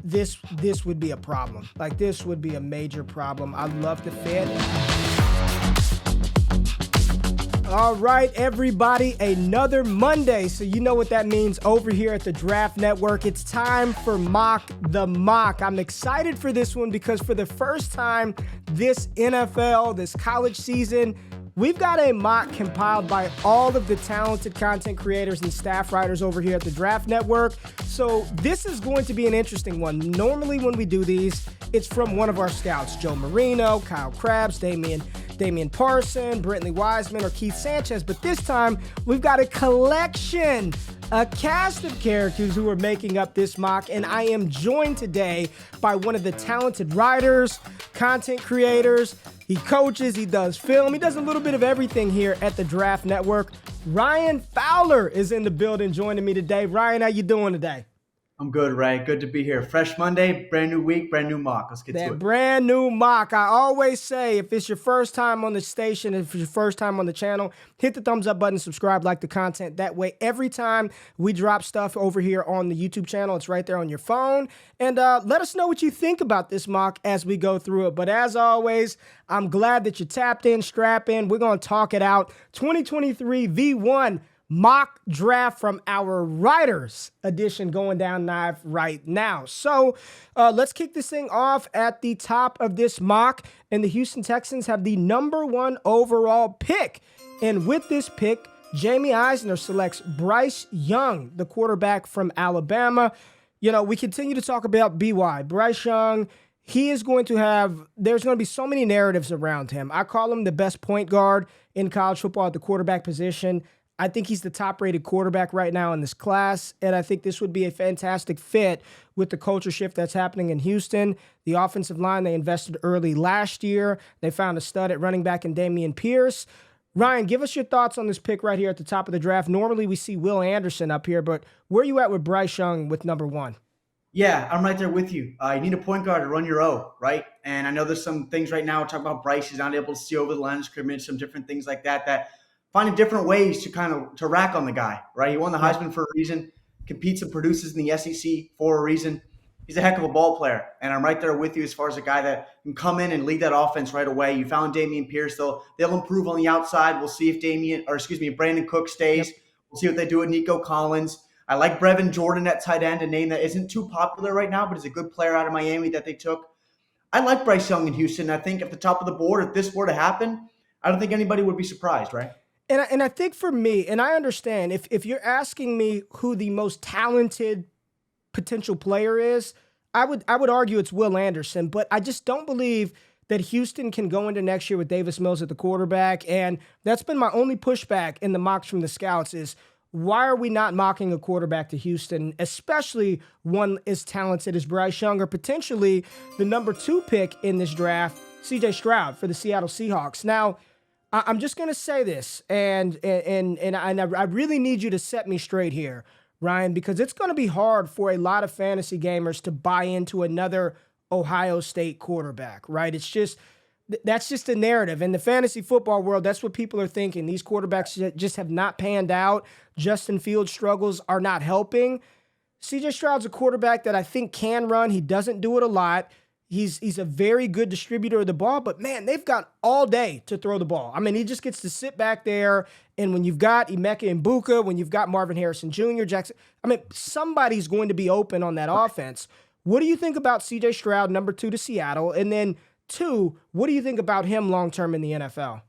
this would be a problem. Like, this would be a major problem. I love the fit. All right, everybody, another Monday. So you know what that means over here at the Draft Network. It's time for Mock the Mock. I'm excited for this one because for the first time this NFL, this college season, we've got a mock compiled by all of the talented content creators and staff writers over here at the Draft Network. So this is going to be an interesting one. Normally when we do these, it's from one of our scouts, Joe Marino, Kyle Krabs, Damian Parson, Brentley Wiseman, or Keith Sanchez. But this time, we've got a collection, a cast of characters who are making up this mock. And I am joined today by one of the talented writers, content creators. He coaches, he does film, he does a little bit of everything here at the Draft Network. Ryan Fowler is in the building joining me today. Ryan, how you doing today? I'm good, Ray. Good to be here. Fresh Monday, brand new week, brand new mock. Let's get to it. Brand new mock. I always say, if it's your first time on the station, if it's your first time on the channel, hit the thumbs up button, subscribe, like the content. That way, every time we drop stuff over here on the YouTube channel, it's right there on your phone. And let us know what you think about this mock as we go through it. But as always, I'm glad that you tapped in, strap in. We're going to talk it out. 2023 V1 mock draft from our writers edition going down live right now. So let's kick this thing off at the top of this mock. And the Houston Texans have the #1 overall pick. And with this pick, Jamie Eisner selects Bryce Young, the quarterback from Alabama. You know, we continue to talk about BY. Bryce Young, there's going to be so many narratives around him. I call him the best point guard in college football at the quarterback position. I think he's the top-rated quarterback right now in this class, and I think this would be a fantastic fit with the culture shift that's happening in Houston. The offensive line, they invested early last year. They found a stud at running back in Dameon Pierce. Ryan, give us your thoughts on this pick right here at the top of the draft. Normally, we see Will Anderson up here, but where are you at with Bryce Young with #1? Yeah, I'm right there with you. You need a point guard to run your O, right? And I know there's some things right now talking about Bryce. He's not able to see over the line of scrimmage, some different things like that finding different ways to rack on the guy, right? He won the Heisman for a reason, competes and produces in the SEC for a reason. He's a heck of a ball player, and I'm right there with you as far as a guy that can come in and lead that offense right away. You found Dameon Pierce, they'll improve on the outside. We'll see if Brandon Cook stays. Yep. We'll see what they do with Nico Collins. I like Brevin Jordan at tight end, a name that isn't too popular right now, but is a good player out of Miami that they took. I like Bryce Young in Houston. I think at the top of the board, if this were to happen, I don't think anybody would be surprised, right? And I think for me, and I understand, if you're asking me who the most talented potential player is, I would argue it's Will Anderson, but I just don't believe that Houston can go into next year with Davis Mills at the quarterback, and that's been my only pushback in the mocks from the scouts is, why are we not mocking a quarterback to Houston, especially one as talented as Bryce Young, or potentially the #2 pick in this draft, CJ Stroud for the Seattle Seahawks. Now, I'm just going to say this, and I really need you to set me straight here, Ryan, because it's going to be hard for a lot of fantasy gamers to buy into another Ohio State quarterback, right? That's just a narrative. In the fantasy football world, that's what people are thinking. These quarterbacks just have not panned out. Justin Fields' struggles are not helping. CJ Stroud's a quarterback that I think can run. He doesn't do it a lot. He's a very good distributor of the ball, but man, they've got all day to throw the ball. I mean, he just gets to sit back there, and when you've got Emeka Mbuka, when you've got Marvin Harrison Jr., Jackson, I mean, somebody's going to be open on that offense. What do you think about CJ Stroud, #2 to Seattle? And then 2, what do you think about him long-term in the NFL?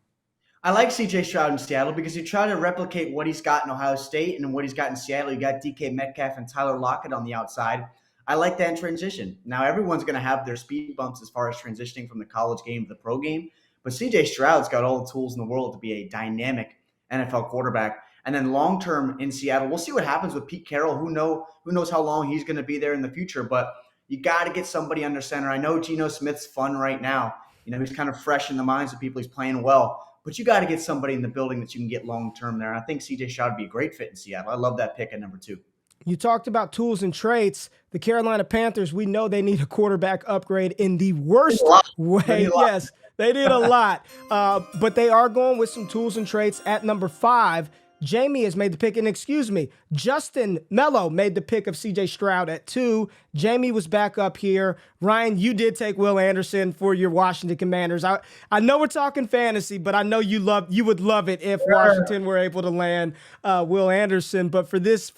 I like CJ Stroud in Seattle because you try to replicate what he's got in Ohio State and what he's got in Seattle. You got DK Metcalf and Tyler Lockett on the outside. I like that transition. Now, everyone's going to have their speed bumps as far as transitioning from the college game to the pro game, but CJ Stroud's got all the tools in the world to be a dynamic NFL quarterback. And then long-term in Seattle, we'll see what happens with Pete Carroll. Who knows how long he's going to be there in the future, but you got to get somebody under center. I know Geno Smith's fun right now. You know, he's kind of fresh in the minds of people. He's playing well, but you got to get somebody in the building that you can get long-term there. And I think CJ Stroud would be a great fit in Seattle. I love that pick at #2. You talked about tools and traits. The Carolina Panthers, we know they need a quarterback upgrade in the worst way. Yes, they did a lot. But they are going with some tools and traits at #5. Jamie has made the pick, and excuse me, Justin Mello made the pick of CJ Stroud at 2. Jamie was back up here. Ryan, you did take Will Anderson for your Washington Commanders. I know we're talking fantasy, but I know you would love it if Washington were able to land Will Anderson. But for this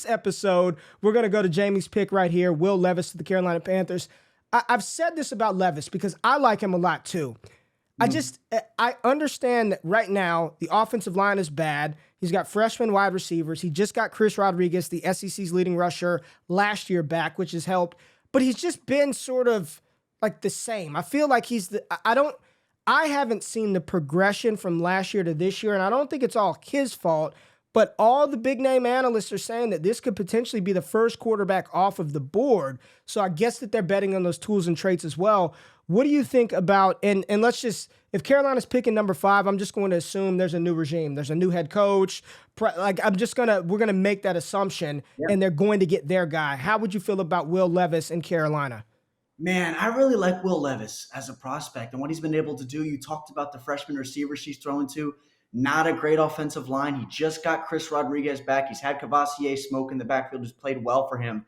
episode, we're gonna go to Jamie's pick right here, Will Levis to the Carolina Panthers. I've said this about Levis because I like him a lot too. I understand that right now the offensive line is bad. He's got freshman wide receivers. He just got Chris Rodriguez, the SEC's leading rusher, last year back, which has helped. But he's just been sort of like the same. I feel like I haven't seen the progression from last year to this year, and I don't think it's all his fault. But all the big name analysts are saying that this could potentially be the first quarterback off of the board. So I guess that they're betting on those tools and traits as well. What do you think about, and let's just, if Carolina's picking number 5, I'm just going to assume there's a new regime. There's a new head coach. We're going to make that assumption, and they're going to get their guy. How would you feel about Will Levis in Carolina? Man, I really like Will Levis as a prospect and what he's been able to do. You talked about the freshman receivers he's throwing to. Not a great offensive line. He just got Chris Rodriguez back. He's had Cavassier Smoke in the backfield, who's played well for him.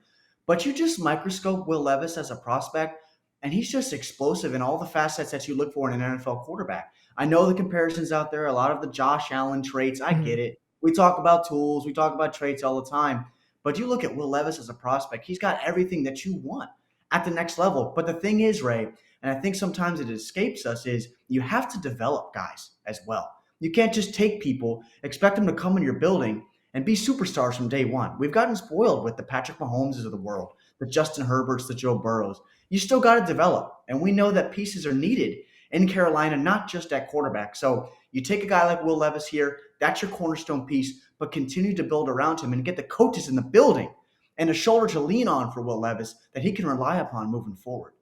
But you just microscope Will Levis as a prospect, and he's just explosive in all the facets that you look for in an NFL quarterback. I know the comparisons out there, a lot of the Josh Allen traits. I get it. We talk about tools. We talk about traits all the time. But you look at Will Levis as a prospect, he's got everything that you want at the next level. But the thing is, Ray, and I think sometimes it escapes us, is you have to develop guys as well. You can't just take people, expect them to come in your building and be superstars from day one. We've gotten spoiled with the Patrick Mahomeses of the world, the Justin Herberts, the Joe Burrows. You still got to develop. And we know that pieces are needed in Carolina, not just at quarterback. So you take a guy like Will Levis here, that's your cornerstone piece, but continue to build around him and get the coaches in the building and a shoulder to lean on for Will Levis that he can rely upon moving forward.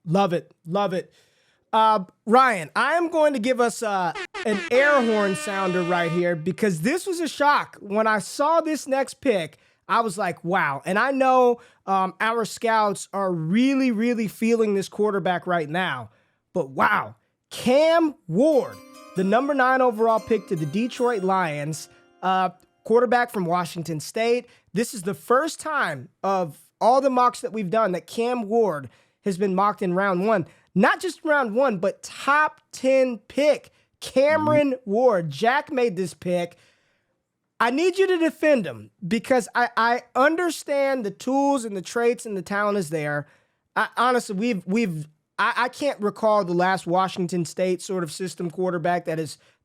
Love it. Love it. Ryan, I am going to give us an air horn sounder right here because this was a shock. When I saw this next pick, I was like, wow. And I know our scouts are really, really feeling this quarterback right now. But wow, Cam Ward, the number 9 overall pick to the Detroit Lions, quarterback from Washington State. This is the first time of all the mocks that we've done that Cam Ward has been mocked in round 1. Not just round 1, but top 10 pick. Cameron Ward. Jack made this pick. I need you to defend him because I understand the tools and the traits and the talent is there. Honestly, I can't recall the last Washington State sort of system quarterback that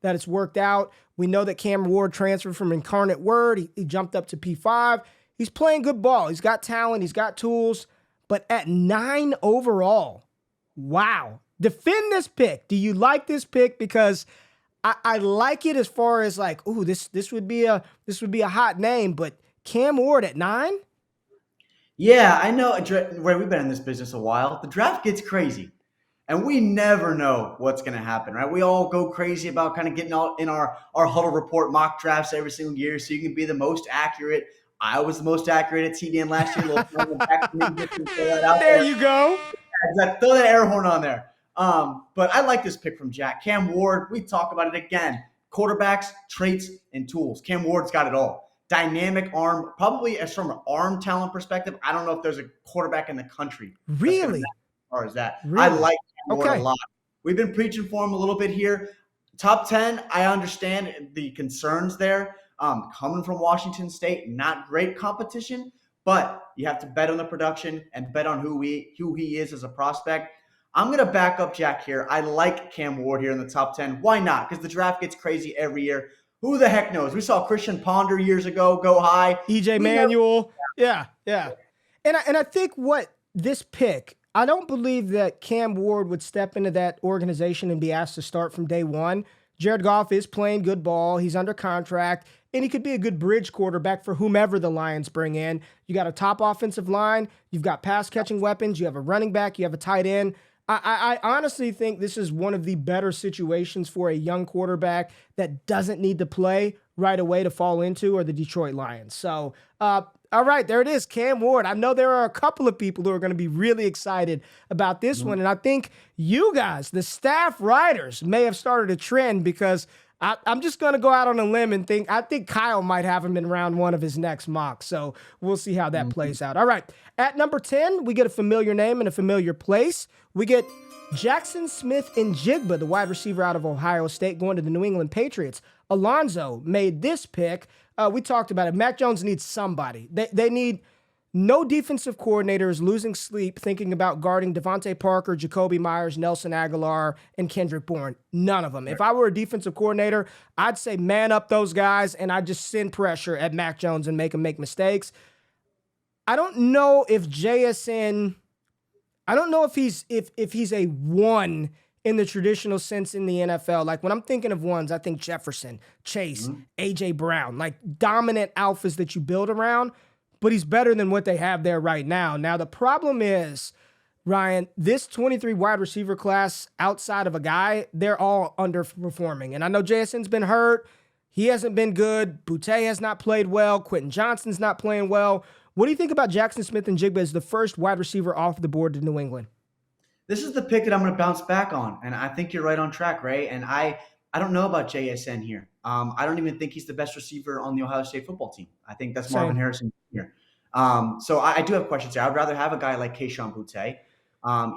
has worked out. We know that Cameron Ward transferred from Incarnate Word. He jumped up to P5. He's playing good ball. He's got talent. He's got tools. But at 9 overall, wow. Defend this pick. Do you like this pick? Because I like it as far as like, ooh, this would be a hot name, but Cam Ward at 9? Yeah, I know. Ray, we've been in this business a while. The draft gets crazy, and we never know what's going to happen, right? We all go crazy about kind of getting out in our huddle report mock drafts every single year so you can be the most accurate. I was the most accurate at TDN last year. There you go. Throw that air horn on there. But I like this pick from Jack. Cam Ward, we talk about it again. Quarterbacks, traits, and tools. Cam Ward's got it all. Dynamic arm, probably as from an arm talent perspective, I don't know if there's a quarterback in the country. Really? As far as that. Really? I like Cam Ward a lot. We've been preaching for him a little bit here. Top 10, I understand the concerns there. Coming from Washington State, not great competition, but you have to bet on the production and bet on who he is as a prospect. I'm going to back up Jack here. I like Cam Ward here in the top 10. Why not? Because the draft gets crazy every year. Who the heck knows? We saw Christian Ponder years ago go high. EJ Manuel. Yeah. And I think what this pick, I don't believe that Cam Ward would step into that organization and be asked to start from day one. Jared Goff is playing good ball. He's under contract, and he could be a good bridge quarterback for whomever the Lions bring in. You got a top offensive line. You've got pass-catching weapons. You have a running back. You have a tight end. I honestly think this is one of the better situations for a young quarterback that doesn't need to play right away to fall into, or the Detroit Lions. So, all right, there it is, Cam Ward. I know there are a couple of people who are going to be really excited about this one, and I think you guys, the staff writers, may have started a trend because I'm just going to go out on a limb and I think Kyle might have him in round 1 of his next mock. So we'll see how that plays out. All right. At number 10, we get a familiar name and a familiar place. We get Jackson Smith-Njigba, the wide receiver out of Ohio State, going to the New England Patriots. Alonzo made this pick. We talked about it. Mac Jones needs somebody. They need no defensive coordinator is losing sleep thinking about guarding Devontae Parker, Jacoby Myers, Nelson Aguilar, and Kendrick Bourne. None of them. Right. If I were a defensive coordinator, I'd say man up those guys, and I'd just send pressure at Mac Jones and make him make mistakes. I don't know if JSN, I don't know if he's a one in the traditional sense in the NFL. Like when I'm thinking of ones, I think Jefferson, Chase, A.J. Brown, like dominant alphas that you build around. But he's better than what they have there right now. Now, the problem is, Ryan, this 23 wide receiver class outside of a guy, they're all underperforming. And I know JSN's been hurt. He hasn't been good. Boutte has not played well. Quentin Johnston's not playing well. What do you think about Jackson Smith-Njigba as the first wide receiver off the board to New England? This is the pick that I'm going to bounce back on. And I think you're right on track, Ray. And I don't know about JSN here. I don't even think he's the best receiver on the Ohio State football team. I think that's Marvin Harrison here. So I do have questions here. I'd rather have a guy like Kayshon Boutte,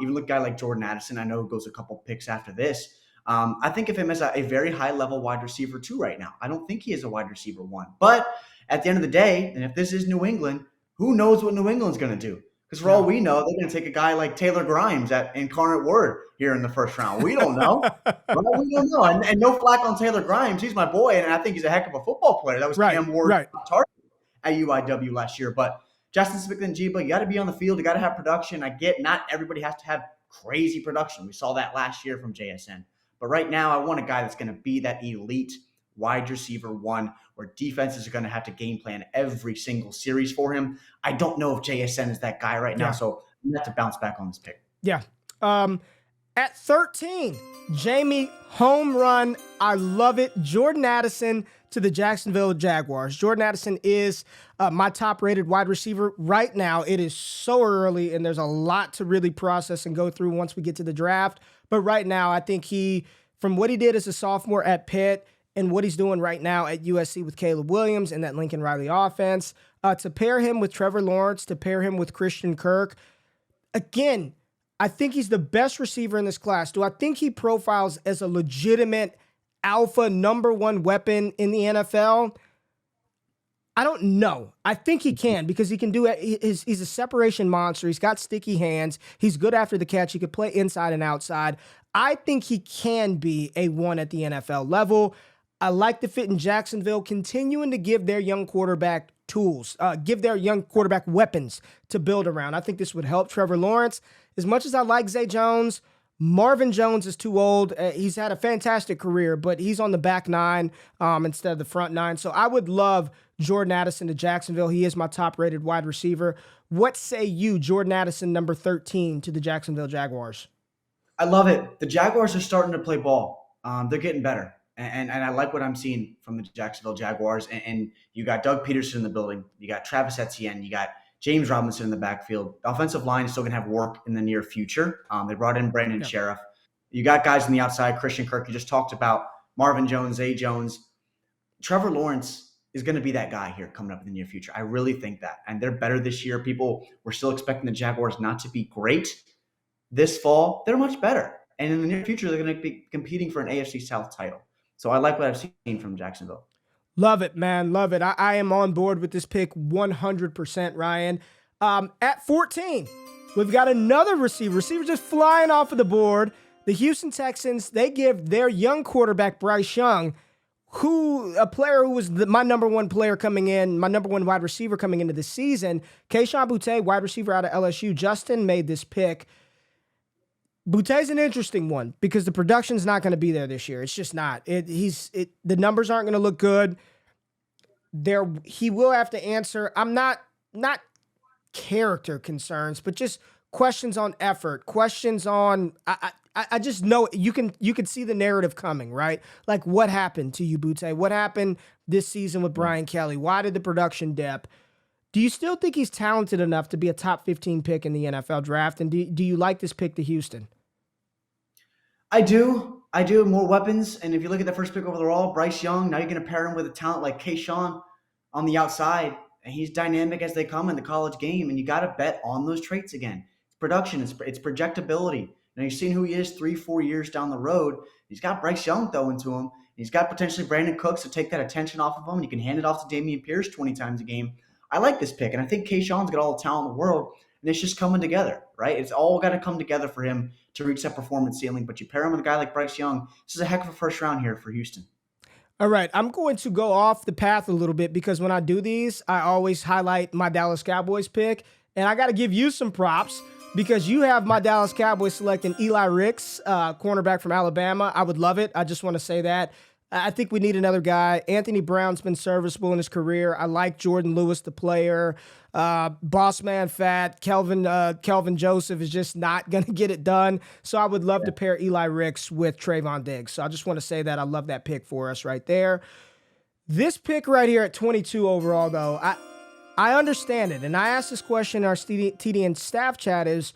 even a guy like Jordan Addison. I know goes a couple picks after this. I think of him as a very high-level wide receiver 2 right now. I don't think he is a wide receiver 1. But at the end of the day, and if this is New England, who knows what New England's going to do? Because for all we know, they're going to take a guy like Taylor Grimes at Incarnate Word here in the first round. We don't know. We don't know. And no flack on Taylor Grimes. He's my boy, and I think he's a heck of a football player. That was Cam Ward's target at UIW last year. But Jackson Smith-Njigba, you got to be on the field. You got to have production. I get not everybody has to have crazy production. We saw that last year from JSN. But right now, I want a guy that's going to be that elite wide receiver 1 where defenses are going to have to game plan every single series for him. I don't know if JSN is that guy right now, so I'm going to have to bounce back on this pick. Yeah. At 13, Jamie, home run. I love it. Jordan Addison to the Jacksonville Jaguars. Jordan Addison is my top-rated wide receiver right now. It is so early, and there's a lot to really process and go through once we get to the draft. But right now, I think from what he did as a sophomore at Pitt and what he's doing right now at USC with Caleb Williams and that Lincoln Riley offense, to pair him with Trevor Lawrence, to pair him with Christian Kirk, again, I think he's the best receiver in this class. Do I think he profiles as a legitimate alpha number 1 weapon in the NFL? I don't know. I think he can because he can do it. He's a separation monster. He's got sticky hands. He's good after the catch. He could play inside and outside. I think he can be a 1 at the NFL level. I like the fit in Jacksonville, continuing to give their young quarterback tools, give their young quarterback weapons to build around. I think this would help Trevor Lawrence. As much as I like Zay Jones, Marvin Jones is too old. He's had a fantastic career, but he's on the back 9 instead of the front 9. So I would love Jordan Addison to Jacksonville. He is my top-rated wide receiver. What say you, Jordan Addison, number 13, to the Jacksonville Jaguars? I love it. The Jaguars are starting to play ball. They're getting better. And I like what I'm seeing from the Jacksonville Jaguars. And you got Doug Peterson in the building. You got Travis Etienne. You got James Robinson in the backfield. The offensive line is still going to have work in the near future. They brought in Brandon Sheriff. You got guys on the outside, Christian Kirk. You just talked about Marvin Jones, Zay Jones. Trevor Lawrence is going to be that guy here coming up in the near future. I really think that. And they're better this year. People were still expecting the Jaguars not to be great this fall. They're much better. And in the near future, they're going to be competing for an AFC South title. So I like what I've seen from Jacksonville. Love it, man. Love it. I am on board with this pick 100%, Ryan. At 14, we've got another receiver. Receiver just flying off of the board. The Houston Texans, they give their young quarterback, Bryce Young, a player who was my number 1 player coming in, my number 1 wide receiver coming into the season. Kayshon Boutte, wide receiver out of LSU. Justin made this pick. Boutte's an interesting one because the production's not going to be there this year. It's just not. The numbers aren't going to look good. He will have to answer. I'm not character concerns, but just questions on effort, questions on. I just know you can see the narrative coming, right? Like what happened to you, Boutte? What happened this season with Brian Kelly? Why did the production dip? Do you still think he's talented enough to be a top 15 pick in the NFL draft? And do you like this pick to Houston? I do. I do more weapons, and if you look at the first pick overall, Bryce Young, now you're going to pair him with a talent like Kayshawn on the outside, and he's dynamic as they come in the college game, and you got to bet on those traits again. It's production, it's projectability. Now you've seen who he is 3-4 years down the road. He's got Bryce Young throwing to him. He's got potentially Brandon Cooks to take that attention off of him, and you can hand it off to Dameon Pierce 20 times a game. I like this pick, and I think Kayshawn's got all the talent in the world, and it's just coming together, right? It's all got to come together for him to reach that performance ceiling. But you pair him with a guy like Bryce Young, this is a heck of a first round here for Houston. All right, I'm going to go off the path a little bit because when I do these, I always highlight my Dallas Cowboys pick. And I got to give you some props because you have my Dallas Cowboys selecting Eli Ricks, cornerback from Alabama. I would love it. I just want to say that. I think we need another guy. Anthony Brown's been serviceable in his career. I like Jordan Lewis, the player. Boss man fat. Kelvin Joseph is just not going to get it done. So I would love to pair Eli Ricks with Trayvon Diggs. So I just want to say that I love that pick for us right there. This pick right here at 22 overall, though, I understand it. And I asked this question in our TDN staff chat is,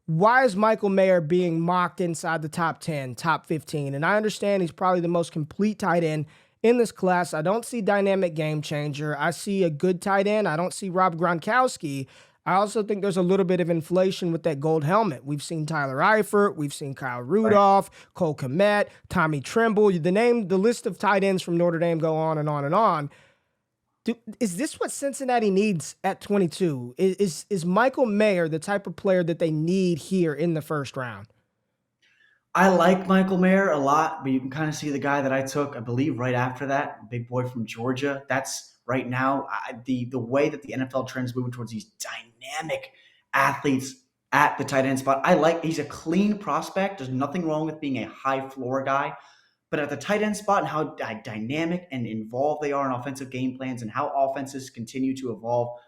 why is Michael Mayer being mocked inside the top 10, top 15? And I understand he's probably the most complete tight end in this class. I don't see dynamic game changer. I see a good tight end. I don't see Rob Gronkowski. I also think there's a little bit of inflation with that gold helmet. We've seen Tyler Eifert. We've seen Kyle Rudolph, Cole Kmet, Tommy Tremble. The list of tight ends from Notre Dame go on and on and on. Is this what Cincinnati needs at 22? Is Michael Mayer the type of player that they need here in the first round? I like Michael Mayer a lot, but you can kind of see the guy that I took, I believe, right after that, big boy from Georgia. That's right now the way that the NFL trends moving towards these dynamic athletes at the tight end spot. He's a clean prospect. There's nothing wrong with being a high floor guy. But at the tight end spot and how dynamic and involved they are in offensive game plans and how offenses continue to evolve,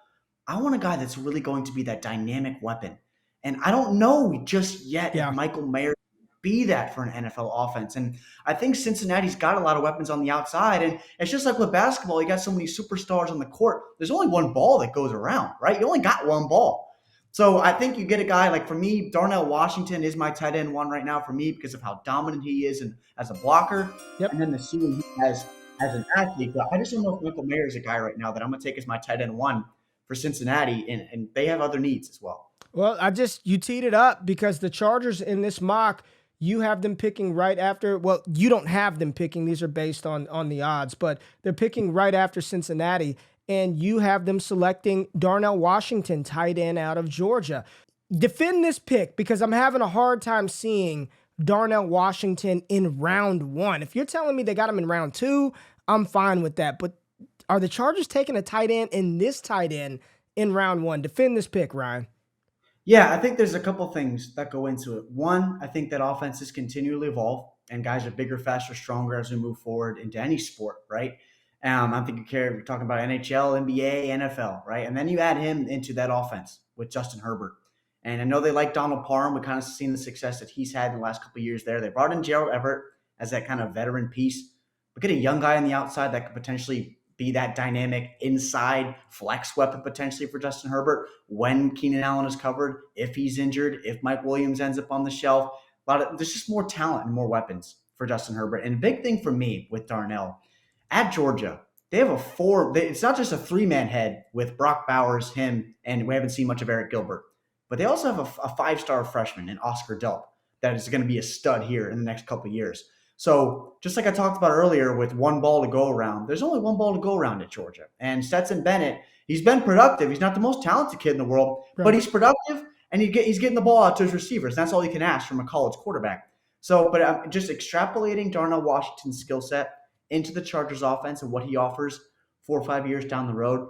I want a guy that's really going to be that dynamic weapon. And I don't know just yet if Michael Mayer can be that for an NFL offense. And I think Cincinnati's got a lot of weapons on the outside. And it's just like with basketball, you got so many superstars on the court. There's only one ball that goes around, right? You only got one ball. So I think you get a guy like, for me, Darnell Washington is my tight end one right now for me because of how dominant he is and as a blocker, and then the ceiling he has as an athlete. But I just don't know if Michael Mayer is a guy right now that I'm going to take as my tight end one for Cincinnati, and they have other needs as well. Well, you teed it up because the Chargers in this mock, you have them picking right after. Well, you don't have them picking. These are based on the odds, but they're picking right after Cincinnati. And you have them selecting Darnell Washington, tight end out of Georgia. Defend this pick because I'm having a hard time seeing Darnell Washington in round 1. If you're telling me they got him in round 2, I'm fine with that. But are the Chargers taking a tight end in this tight end in round 1? Defend this pick, Ryan. Yeah, I think there's a couple things that go into it. One, I think that offenses continually evolve and guys are bigger, faster, stronger as we move forward into any sport, right? I'm thinking we're talking about NHL, NBA, NFL, right? And then you add him into that offense with Justin Herbert. And I know they like Donald Parham. We've kind of seen the success that he's had in the last couple of years there. They brought in Gerald Everett as that kind of veteran piece. But get a young guy on the outside that could potentially be that dynamic inside flex weapon potentially for Justin Herbert when Keenan Allen is covered, if he's injured, if Mike Williams ends up on the shelf. There's just more talent and more weapons for Justin Herbert. And a big thing for me with Darnell, at Georgia, they have it's not just a 3-man head with Brock Bowers, him, and we haven't seen much of Eric Gilbert, but they also have a 5-star freshman in Oscar Delp that is going to be a stud here in the next couple of years. So just like I talked about earlier with one ball to go around, there's only one ball to go around at Georgia. And Stetson Bennett, he's been productive. He's not the most talented kid in the world, but he's productive, and he's getting the ball out to his receivers. That's all you can ask from a college quarterback. So, but I'm just extrapolating Darnell Washington's skill set into the Chargers offense and what he offers 4 or 5 years down the road.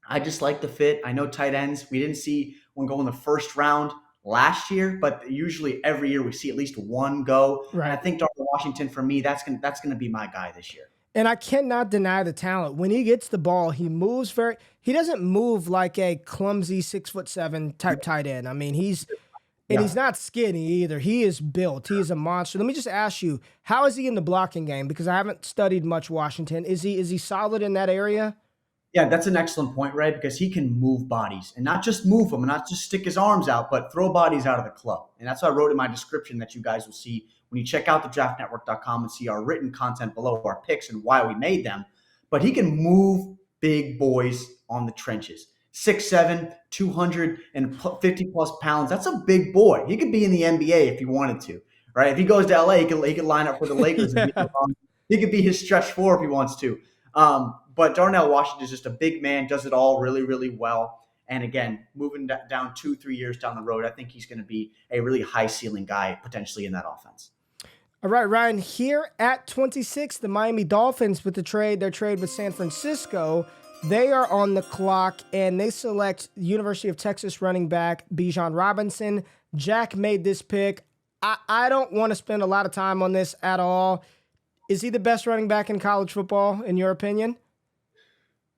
I just like the fit. I know tight ends, we didn't see one go in the first round last year, but usually every year we see at least one go. Right. And I think Darnell Washington, for me, that's gonna be my guy this year. And I cannot deny the talent. When he gets the ball, he moves he doesn't move like a clumsy 6'7" type tight end. I mean, he's not skinny either. He is built. He is a monster. Let me just ask you, how is he in the blocking game? Because I haven't studied much Washington. Is he solid in that area? Yeah, that's an excellent point, Ray, because he can move bodies and not just move them and not just stick his arms out, but throw bodies out of the club. And that's what I wrote in my description that you guys will see when you check out the draftnetwork.com and see our written content below, our picks and why we made them. But he can move big boys on the trenches. 6'7", 250 plus pounds. That's a big boy. He could be in the NBA if he wanted to, right? If he goes to LA, he could line up for the Lakers and Yeah. he could be his stretch four if he wants to. But Darnell Washington is just a big man, does it all really, really well. And again, moving down 2-3 years down the road, I think he's going to be a really high ceiling guy potentially in that offense. All right, Ryan, here at 26, the Miami Dolphins with their trade with San Francisco, they are on the clock and they select University of Texas running back Bijan Robinson. Jack made this pick. I don't want to spend a lot of time on this at all. Is he the best running back in college football, in your opinion?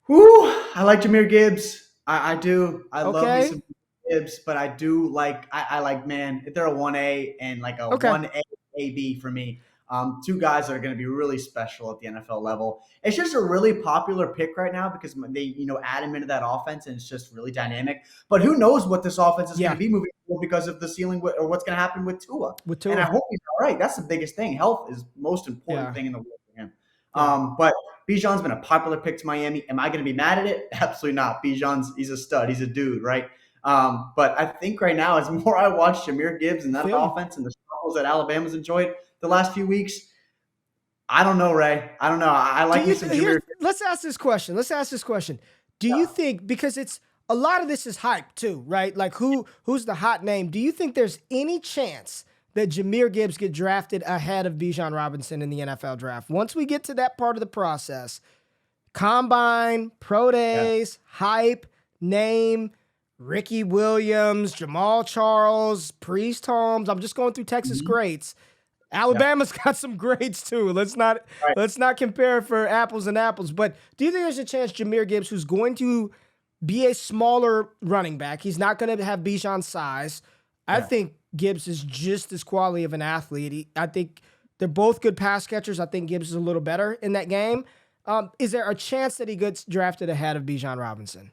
Whoo! I like Jahmyr Gibbs. I do. I love me Okay. some Gibbs, but I do like I like, man, if they're a 1A and like a Okay. 1A AB for me. Two guys that are going to be really special at the NFL level. It's just a really popular pick right now because they, add him into that offense and it's just really dynamic. But who knows what this offense is going Yeah, to be moving forward because of the ceiling or what's going to happen with Tua. with And I Tua. hope he's all right. That's the biggest thing. Health is the most important Yeah, thing in the world for him. yeah. But Bijan's been a popular pick to Miami. Am I going to be mad at it? Absolutely not. He's a stud. He's a dude, right? But I think right now, as more I watch Jahmyr Gibbs and that Feel you. offense and the struggles that Alabama's enjoyed the last few weeks, I don't know, Ray. I don't know. I Do like me you some here? Jahmyr. Let's ask this question. Do you Yeah. think, because it's a lot of this is hype too, right? Like who's the hot name? Do you think there's any chance that Jahmyr Gibbs get drafted ahead of Bijan Robinson in the NFL draft? Once we get to that part of the process, combine, pro Yeah. days, hype, name, Ricky Williams, Jamal Charles, Priest Holmes. I'm just going through Texas Mhm. greats. Yeah. Alabama's got some greats too. Right. Let's not compare for apples and apples. But do you think there's a chance Jahmyr Gibbs, who's going to be a smaller running back, he's not going to have Bijan's size? I Yeah. think Gibbs is just as quality of an athlete. I think they're both good pass catchers. I think Gibbs is a little better in that game. Is there a chance that he gets drafted ahead of Bijan Robinson?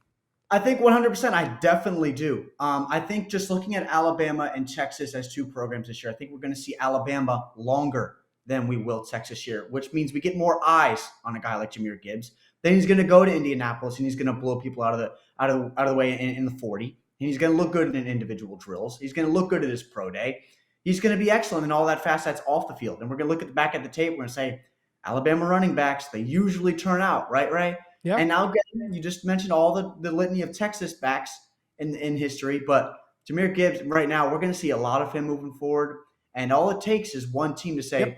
I think 100%. I definitely do. I think just looking at Alabama and Texas as two programs this year, I think we're going to see Alabama longer than we will Texas here, which means we get more eyes on a guy like Jahmyr Gibbs. Then he's going to go to Indianapolis and he's going to blow people out of the way in the 40. And he's going to look good in individual drills. He's going to look good at his pro day. He's going to be excellent in all that fast that's off the field. And we're going to look at the back of the tape. We're going to say Alabama running backs, they usually turn out, right, Ray? Yeah. And now you just mentioned all the litany of Texas backs in history, but Jahmyr Gibbs right now, we're going to see a lot of him moving forward. And all it takes is one team to say,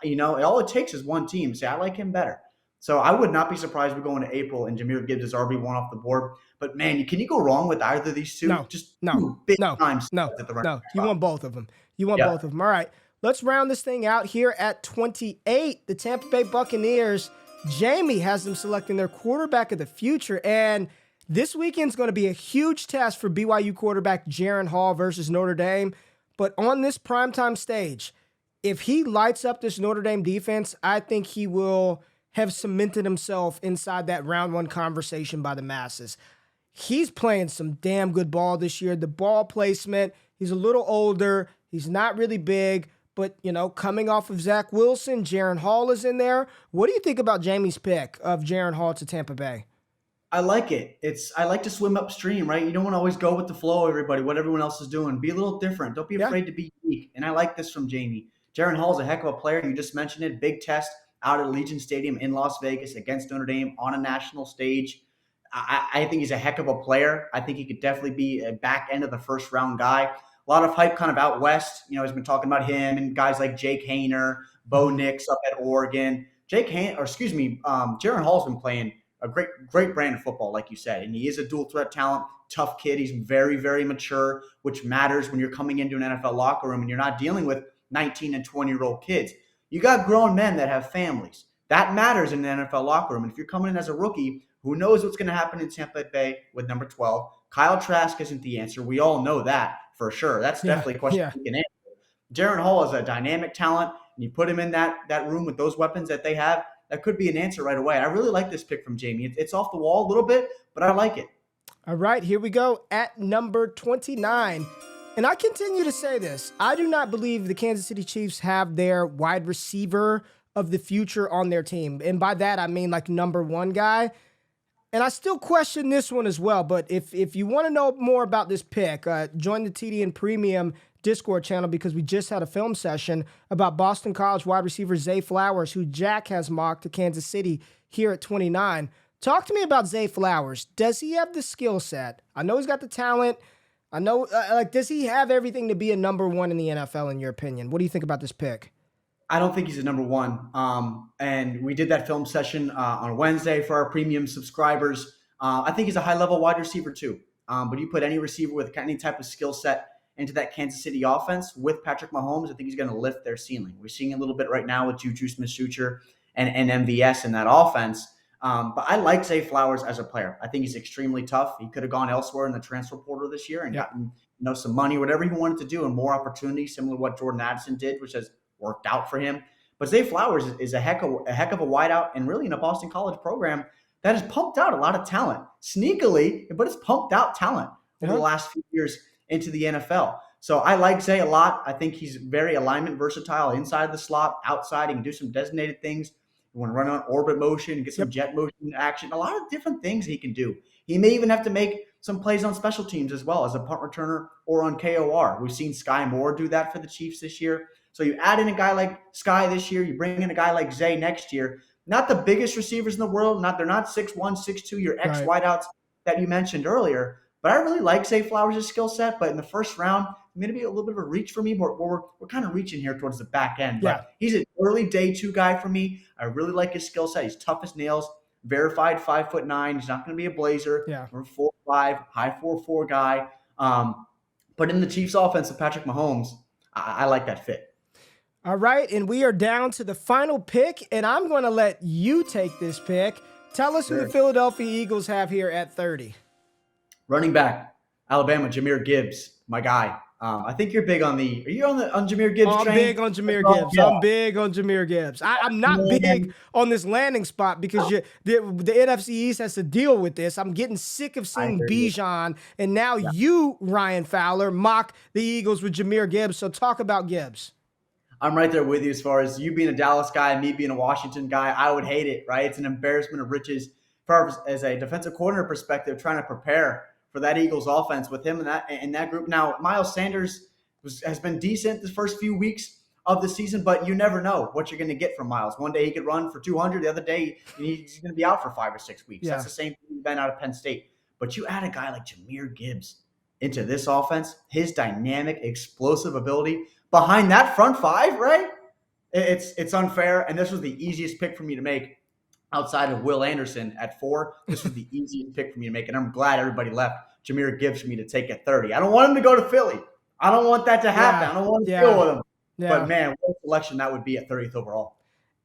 Yep. all it takes is one team to say, I like him better. So I would not be surprised we go into April and Jahmyr Gibbs is RB1 off the board. But man, can you go wrong with either of these two? No, Just no, two big no, time no, studs at the running no. back You spot. want both of them. You want Yeah. both of them. All right. Let's round this thing out here at 28. The Tampa Bay Buccaneers. Jamie has them selecting their quarterback of the future. And this weekend's going to be a huge test for BYU quarterback Jaren Hall versus Notre Dame. But on this primetime stage, if he lights up this Notre Dame defense, I think he will have cemented himself inside that round one conversation by the masses. He's playing some damn good ball this year. The ball placement, he's a little older. He's not really big, but, coming off of Zach Wilson, Jaren Hall is in there. What do you think about Jamie's pick of Jaren Hall to Tampa Bay? I like it. I like to swim upstream, right? You don't want to always go with the flow, everybody, what everyone else is doing. Be a little different. Don't be Yeah. afraid to be unique. And I like this from Jamie. Jaren Hall is a heck of a player. You just mentioned it. Big test out at Allegiant Stadium in Las Vegas against Notre Dame on a national stage. I think he's a heck of a player. I think he could definitely be a back end of the first round guy. A lot of hype kind of out west. He's been talking about him and guys like Jake Hayner, Bo Nix up at Oregon. Jaren Hall's been playing a great brand of football, like you said, and he is a dual threat talent, tough kid. He's very, very mature, which matters when you're coming into an NFL locker room and you're not dealing with 19 and 20-year-old kids. You got grown men that have families. That matters in the NFL locker room. And if you're coming in as a rookie, who knows what's going to happen in Tampa Bay with number 12? Kyle Trask isn't the answer. We all know that for sure. That's definitely a question we can answer. Jaren Hall is a dynamic talent, and you put him in that room with those weapons that they have, that could be an answer right away. I really like this pick from Jamie. It's off the wall a little bit, but I like it. All right, here we go at number 29. And I continue to say this. I do not believe the Kansas City Chiefs have their wide receiver of the future on their team. And by that, I mean like number one guy. And I still question this one as well. But if you want to know more about this pick, join the TDN Premium Discord channel, because we just had a film session about Boston College wide receiver Zay Flowers, who Jack has mocked to Kansas City here at 29. Talk to me about Zay Flowers. Does he have the skill set? I know he's got the talent. I know, does he have everything to be a number one in the NFL, in your opinion? What do you think about this pick? I don't think he's a number one. And we did that film session on Wednesday for our premium subscribers. I think he's a high-level wide receiver too. But you put any receiver with any type of skill set into that Kansas City offense with Patrick Mahomes, I think he's going to lift their ceiling. We're seeing a little bit right now with Juju Smith-Schuster and MVS in that offense. But I like Zay Flowers as a player. I think he's extremely tough. He could have gone elsewhere in the transfer portal this year and gotten some money, whatever he wanted to do, and more opportunities, similar to what Jordan Addison did, which has worked out for him. But Zay Flowers is a heck of a wideout, and really in a Boston College program that has pumped out a lot of talent, sneakily, but it's pumped out talent over the last few years into the NFL. So I like Zay a lot. I think he's very alignment versatile inside the slot, outside. He can do some designated things. You want to run on orbit motion, get some jet motion action, a lot of different things he can do. He may even have to make some plays on special teams as well as a punt returner or on KOR. We've seen Sky Moore do that for the Chiefs this year. So you add in a guy like Sky this year, you bring in a guy like Zay next year. Not the biggest receivers in the world. They're not 6'1", 6'2", your ex wideouts that you mentioned earlier. But I really like Zay Flowers' skill set. But in the first round, it's going to be a little bit of a reach for me. But we're kind of reaching here towards the back end. But he's an early day 2 guy for me. I really like his skill set. He's tough as nails. Verified 5'9". He's not going to be a blazer. We're 4'5", high 4'4" guy. But in the Chiefs' offense of Patrick Mahomes, I like that fit. All right, and we are down to the final pick, and I'm going to let you take this pick. Tell us who the Philadelphia Eagles have here at 30. Running back, Alabama, Jahmyr Gibbs, my guy. I think you're big on the – are you on Jahmyr Gibbs train? I'm big on Jahmyr Gibbs. I'm big on Jahmyr Gibbs. I'm not big on this landing spot because the NFC East has to deal with this. I'm getting sick of seeing Bijan, and now you, Ryan Fowler, mock the Eagles with Jahmyr Gibbs. So talk about Gibbs. I'm right there with you as far as you being a Dallas guy, me being a Washington guy. I would hate it, right? It's an embarrassment of riches as a defensive coordinator perspective, trying to prepare for that Eagles offense with him in that group. Now, Miles Sanders has been decent the first few weeks of the season, but you never know what you're going to get from Miles. One day he could run for 200. The other day he's going to be out for 5 or 6 weeks. That's the same thing he's been out of Penn State. But you add a guy like Jahmyr Gibbs into this offense, his dynamic, explosive ability behind that front 5, right? It's unfair, and this was the easiest pick for me to make outside of Will Anderson at 4. This was the easiest pick for me to make, and I'm glad everybody left Jahmyr Gibbs for me to take at 30. I don't want him to go to Philly. I don't want that to happen. I don't want to deal with him. But, man, what a selection that would be at 30th overall.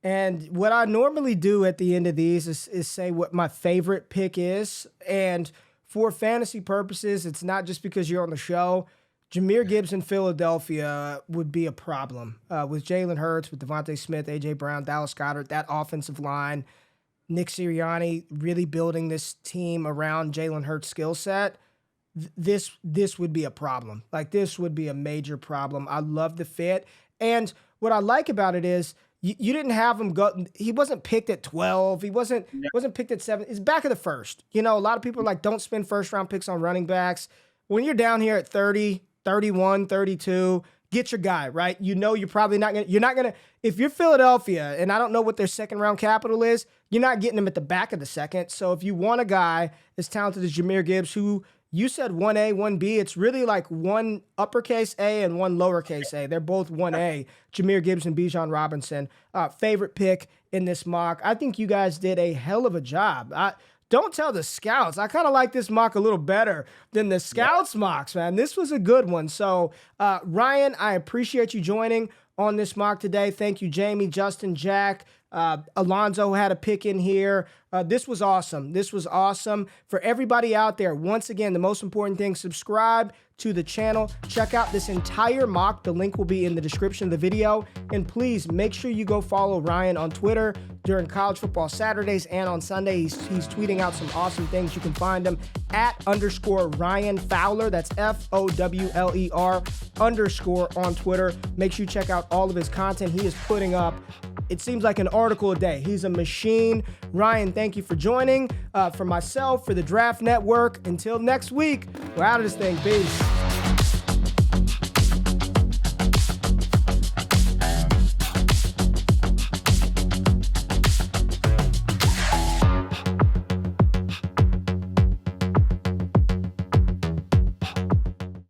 And what I normally do at the end of these is say what my favorite pick is. And for fantasy purposes, it's not just because you're on the show. Jahmyr Gibbs in Philadelphia would be a problem. With Jalen Hurts, with Devontae Smith, A.J. Brown, Dallas Goedert, that offensive line, Nick Sirianni really building this team around Jalen Hurts' skill set, this would be a problem. Like, this would be a major problem. I love the fit. And what I like about it is you didn't have him go. He wasn't picked at 12. He wasn't picked at 7. It's back of the first. You know, a lot of people are like, don't spend first-round picks on running backs. When you're down here at 30, 31, 32, get your guy, right? You know you're probably not going to, if you're Philadelphia, and I don't know what their second-round capital is, you're not getting him at the back of the second. So if you want a guy as talented as Jahmyr Gibbs, who you said 1A, 1B, it's really like one uppercase A and one lowercase A. They're both 1A, Jahmyr Gibbs and Bijan Robinson. Favorite pick in this mock. I think you guys did a hell of a job. Don't tell the scouts. I kind of like this mock a little better than the scouts mocks, man. This was a good one. So, Ryan, I appreciate you joining on this mock today. Thank you, Jamie, Justin, Jack. Alonzo had a pick in here. This was awesome. This was awesome. For everybody out there, once again, the most important thing, subscribe to the channel. Check out this entire mock. The link will be in the description of the video. And please make sure you go follow Ryan on Twitter. during college football Saturdays and on Sunday. He's tweeting out some awesome things. You can find him at _Ryan Fowler. That's FOWLER _ on Twitter. Make sure you check out all of his content. He is putting up, it seems like, an article a day. He's a machine. Ryan, thank you for joining. For myself, for the Draft Network, until next week, we're out of this thing. Peace.